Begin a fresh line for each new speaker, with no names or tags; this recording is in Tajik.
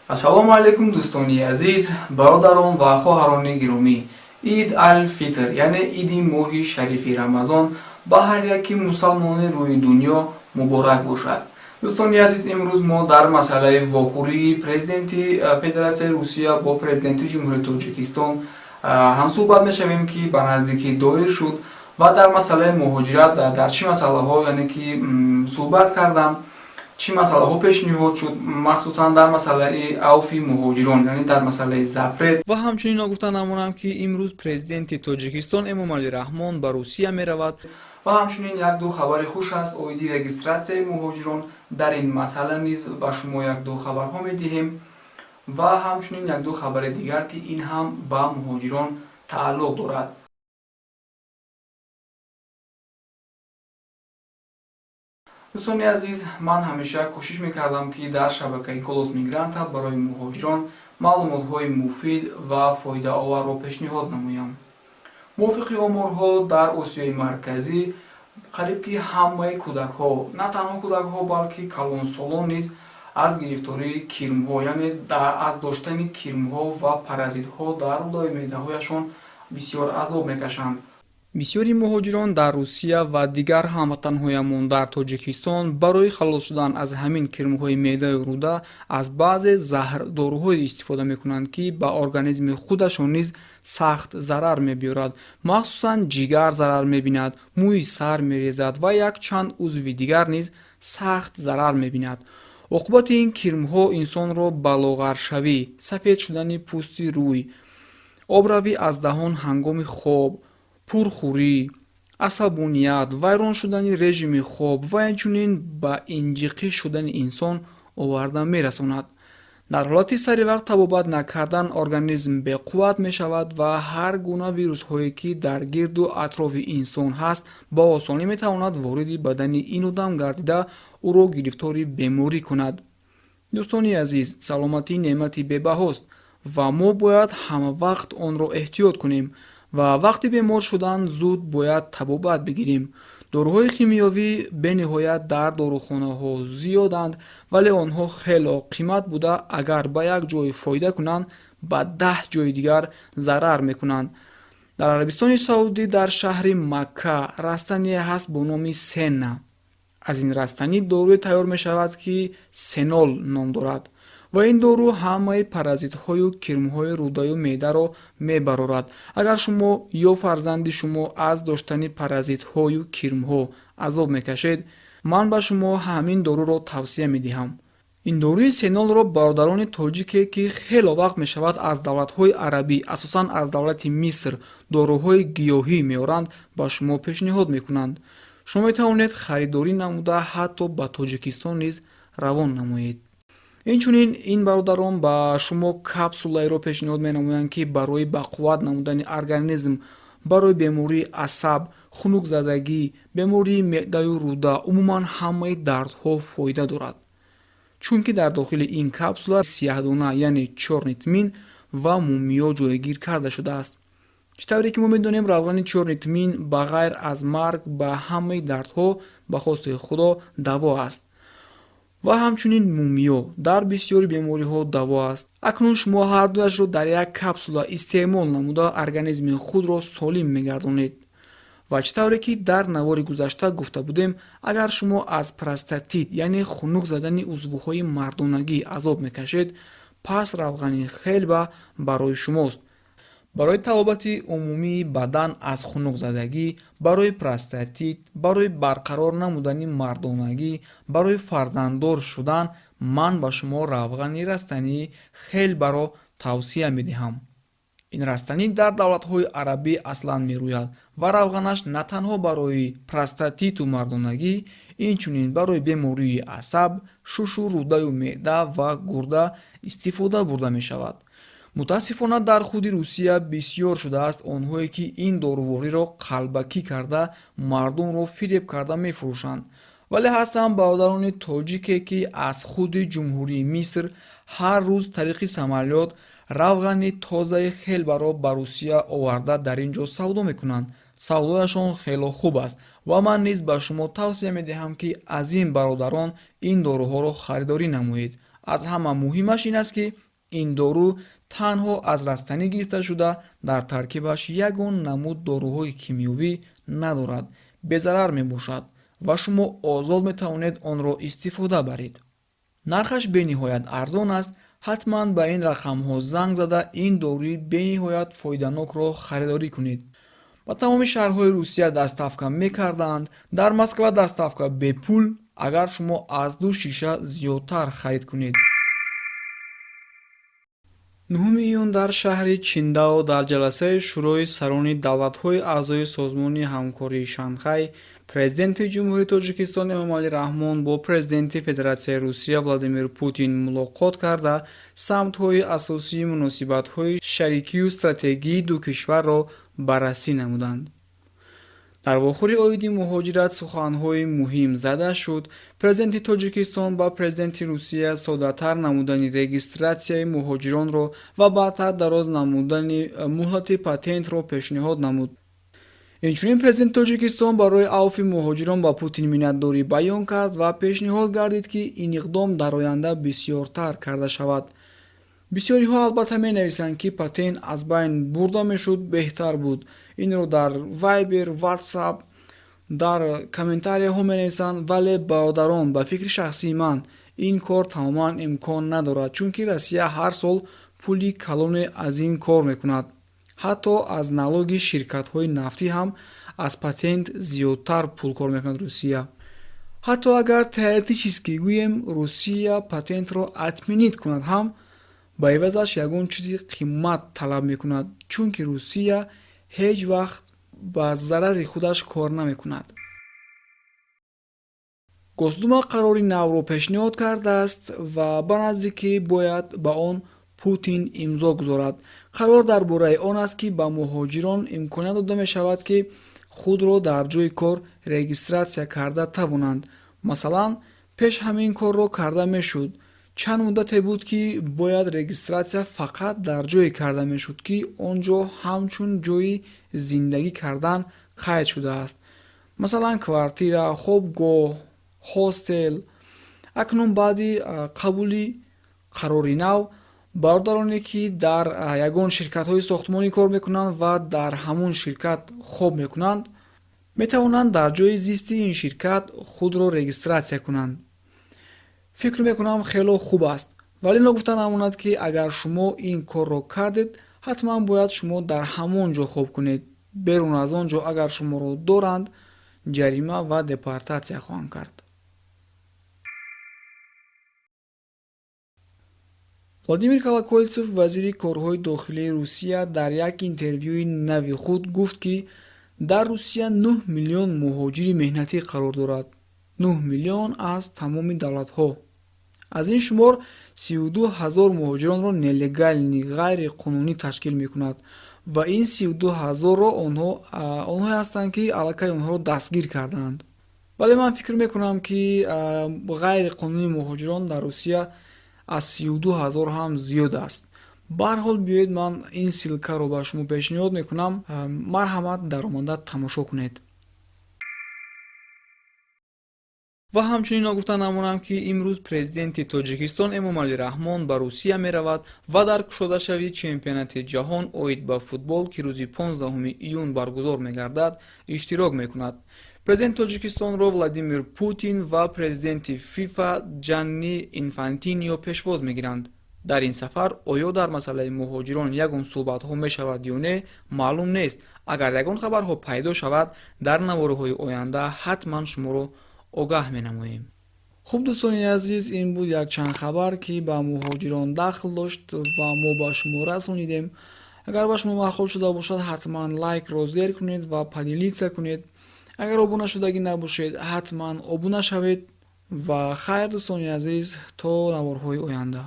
ассалому алайкум дӯстони азиз, бародарон ва хоҳарони гиромӣ. Ид ал-Фитр, яъне иди моҳи шарифи Рамазон ба ҳар яки мусалмони рӯи дунё муборак бошад. дӯстони азиз, имрӯз мо дар масъалаи вохӯрии президенти Федератсияи Русия бо президенти ҷумҳурии Тоҷикистон ҳамсӯҳбат мешавем, ки ба наздикӣ доир шуд ва дар масъалаи муҳоҷират дар чӣ масъалаҳо яъне ки суҳбат карданд, чӣ масъалаҳо пешниҳод шуд, махсусан дар масъалаи авфи муҳоҷирон, яъне дар масъалаи запрет. Ва ҳамчунин гуфта намонам, ки имрӯз президенти Тоҷикистон Эмомалӣ Раҳмон ба Русия меравад ва ҳамчунин як-ду хабари хуш аст оиди регистратсияи муҳоҷирон. Дар ин масъала низ ба шумо як-ду хабарҳо медиҳем ва ҳамчунин як-ду хабари дигар, ки ин ҳам ба муҳоҷирон тааллуқ дорад. дӯстони азиз, ман ҳамеша кӯшиш мекардам, ки дар шабакаи Голос Мигранта барои муҳоҷирон маълумотҳои муфид ва фоидаоварро пешниҳод намоям. мувофиқи оморҳо, дар Осиёи Марказӣ қариб ки ҳамаи кӯдакҳо, на танҳо кӯдакҳо, балки калонсолон низ аз гирифтории кирмҳо, яъне аз доштани кирмҳо ва паразитҳо дар рӯдои меъдаҳояшон бисёр азоб мекашанд. бисёри муҳоҷирон дар Русия ва дигар ҳамватанҳоямон дар Тоҷикистон барои халос шудан аз ҳамин кирмҳои меъдаи рӯда аз баъзе заҳрдоруҳое истифода мекунанд, ки ба организми худашон низ сахт зарар мебиёрад. махсусан ҷигар зарар мебинад, мӯи сар мерезад ва якчанд узви дигар низ сахт зарар мебинад. оқибати ин кирмҳо инсонро ба лоғаршавӣ, сафед шудани пӯсти рӯй, обравӣ аз даҳон ҳангоми хоб, пурхӯрӣ, асабоният, вайрон шудани режими хоб ва инчунин ба инҷиқӣ шудани инсон оварда мерасонад. дар ҳолати саривақт табобат накардан организм беқувват мешавад ва ҳар гуна вирусҳое ки дар гирду атрофи инсон ҳаст ба осонӣ метавонад вориди бадани ин одам гардида ӯро гирифтори беморӣ кунад. дӯстони азиз, саломатӣ неъмати бебаҳост ва мо бояд ҳамавақт онро эҳтиёт кунем ва вақти бемор шудан зуд бояд табобат бигирем. дороҳои химиёвӣ бениҳоят дар дорухонаҳо зиёданд, вале онҳо хело қимат буда агар ба як ҷой фоида кунанд, ба 10 ҷойи дигар зарар мекунанд. дар Арабистони Саудӣ дар шаҳри Макка растание ҳаст бо номи Сенна. аз ин растанӣ доруе тайёр мешавад, ки сенол ном дорад ва ин дору ҳамаи паразитҳою кирмҳои рӯдаю меъдаро мебарорад. агар шумо ё фарзанди шумо аз доштани паразитҳою кирмҳо азоб мекашед, ман ба шумо ҳамин доруро тавсия медиҳам. ин доруи сенолро бародарони тоҷике, ки хело вақт мешавад аз давлатҳои арабӣ, асосан аз давлати Миср, доруҳои гиёҳӣ меоранд, ба шумо пешниҳод мекунанд. шумо метавонед харидорӣ намуда ҳатто ба Тоҷикистон низ равон намоед. инчунин ин бародарон ба шумо капсулаеро пешниҳод менамоянд, ки барои бақувват намудани организм барои бемории асаб, хунукзадагӣ, бемории меъдаю рӯда, умуман ҳамаи дардҳо фоида дорад. чунки дар дохили ин капсула сияҳдона, яъне чорнитмин ва мумиё ҷойгир карда шудааст. чӣ тавре ки мо медонем, равғани чорнитмин ба ғайр аз марг ба ҳамаи дардҳо ба хости худо даво аст ва ҳамчунин мумиё дар бисёри бемориҳо даво аст. акнун шумо ҳардуяшро дар як капсула истеъмол намуда организми худро солим мегардонед. ва чӣ тавре ки дар навори гузашта гуфта будем, агар шумо аз простатит, яъне хунук задани узвҳои мардонагӣ азоб мекашед, пас равғани хелба барои шумост. барои табобати умумии бадан аз хунукзадагӣ, барои простатит, барои барқарор намудани мардонагӣ, барои фарзанддор шудан, ман ба шумо равғани растании хелбаро тавсия медиҳам. ин растанӣ дар давлатҳои арабӣ аслан мерӯяд ва равғанаш на танҳо барои простатиту мардонагӣ, инчунин барои бемории асаб, шушу рӯдаю меъда ва гурда истифода бурда мешавад. мутаассифона дар худи Русия бисёр шудааст онҳое ки ин дорувориро қалбакӣ карда мардумро фиреб карда мефурӯшанд, вале ҳастанд бародарони тоҷике, ки аз худи ҷумҳурии Миср ҳар рӯз тариқи самолёт равғани тозаи хелбаро ба Русия оварда дар ин ҷо савдо мекунанд. савдояшон хело хуб аст ва ман низ ба шумо тавсия медиҳам, ки аз ин бародарон ин доруҳоро харидорӣ намоед. аз ҳама муҳимаш ин аст ки ин дору танҳо аз растанӣ гирифта шуда дар таркибаш ягон намуд доруҳои кимиёвӣ надорад, безарар мебошад ва шумо озод метавонед онро истифода баред. нархаш бениҳоят арзон аст. ҳатман ба ин рақамҳо занг зада ин доруи бениҳоят фоиданокро харидорӣ кунед. ба тамоми шаҳрҳои Русия дастафка мекарданд. Дар Москва дастафка бепул агар шумо аз 2 шиша зиёдтар харид кунед. 9 июн дар шаҳри Чиндао дар ҷаласаи шӯрои сарони давлатҳои аъзои созмони ҳамкории Шанхай президенти ҷумҳурии Тоҷикистон Эмомали Раҳмон бо президенти Федератсияи Русия Владимир Путин мулоқот карда самтҳои асосии муносибатҳои шарикию стратегии ду кишварро баррасӣ намуданд. дар вохӯри оиди муҳоҷират суханҳои муҳим зада шуд. Президенти Тоҷикистон ба президенти Русия соддатар намудани регистратсияи муҳоҷиронро ва баъдтар дароз намудани муҳлати патентро пешниҳод намуд. инчунин президенти Тоҷикистон барои авфи муҳоҷирон ба Путин миннатдорӣ баён кард ва пешниҳод гардид ки ин иқдом дар оянда бисёртар карда шавад. бисёриҳо албатта менависанд ки патент аз байн бурда мешуд беҳтар буд. инро дар Viber, WhatsApp, дар комментарияҳо менависанд, вале бародарон, ба фикри шахсии ман ин кор тамоман имкон надорад, чунки Россия ҳар сол пули калоне аз ин кор мекунад. ҳатто аз налоги ширкатҳои нафтӣ ҳам аз патент зиёдтар пул кор мекунад Русия. ҳатто агар теоретически гӯем Русия патентро отменит кунад ҳам, ба ивазаш ягон чизи қиммат талаб мекунад, чунки Русия ҳеҷ вақт ба зарари худаш кор намекунад. госдума қарори навро пешниҳод кардааст ва ба наздикӣ бояд ба он Путин имзо гузорад. қарор дар бораи он аст ки ба муҳоҷирон имконият дода мешавад ки худро дар ҷойи кор регистратсия карда тавонанд. масалан, пеш ҳамин корро карда мешуд. чанд муддате буд ки бояд регистратсия фақат дар ҷое карда мешуд ки он ҷо ҳамчун ҷойи зиндагӣ кардан қайд шудааст. масалан, квартира, хобгоҳ, ҳостел. акнун баъди қабули қарори нав, бародароне ки дар ягон ширкатҳои сохтмонӣ кор мекунанд ва дар ҳамун ширкат хоб мекунанд, метавонанд дар ҷои зисти ин ширкат худро регистратсия кунанд. фикр мекунам хело хуб аст, вале нагуфта намонад ки агар шумо ин корро кардед, ҳатман бояд шумо дар ҳамон ҷо хоб кунед. берун аз он ҷо агар шуморо доранд, ҷарима ва депортатсия хоҳанд кард. Владимир Колокольцев, вазири корҳои дохилии Русия, дар як интервюи нави худ гуфт ки дар Русия 9 миллион муҳоҷири меҳнатӣ қарор дорад. 9 миллион аз тамоми давлатҳо. аз ин шумор 32 ҳазор муҳоҷиронро нелегални ғайриқонунӣ ташкил мекунад ва ин 32 ҳазорро онҳое ҳастанд ки аллакай онҳоро дастгир кардаанд. вале ман фикр мекунам ки ғайриқонунӣ муҳоҷирон дар Русия аз 32 ҳазор ҳам зиёд аст. ба ҳар ҳол биёед ман ин силкаро ба шумо пешниҳод мекунам. марҳамат, даромада тамошо кунед. ва ҳамчунин нагуфта намонам ки имрӯз президенти Тоҷикистон Эмомали Раҳмон ба Русия меравад ва дар кушодашавии чемпионати ҷаҳон оид ба футбол, ки рӯзи 15 июн баргузор мегардад, иштирок мекунад. президенти Тоҷикистонро Владимир Путин ва президенти ФИФА Ҷанни Инфантинио пешвоз мегиранд. дар ин сафар оё дар масъалаи муҳоҷирон ягон суҳбатҳо мешавад ё не, маълум нест. агар ягон хабарҳо пайдо шавад, дар навораҳои оянда ҳатман шуморо огаҳ менамоем. хуб дӯстони азиз, ин буд якчанд хабар ки ба муҳоҷирон дахл дошт ва мо ба шумо расонидем. агар ба шумо маъқул шуда бошад, ҳатман лайкро зер кунед ва поделиться кунед. агар обуна шудагӣ набошед, ҳатман обуна шавед. ва хайр дӯстони азиз, то наворҳои оянда.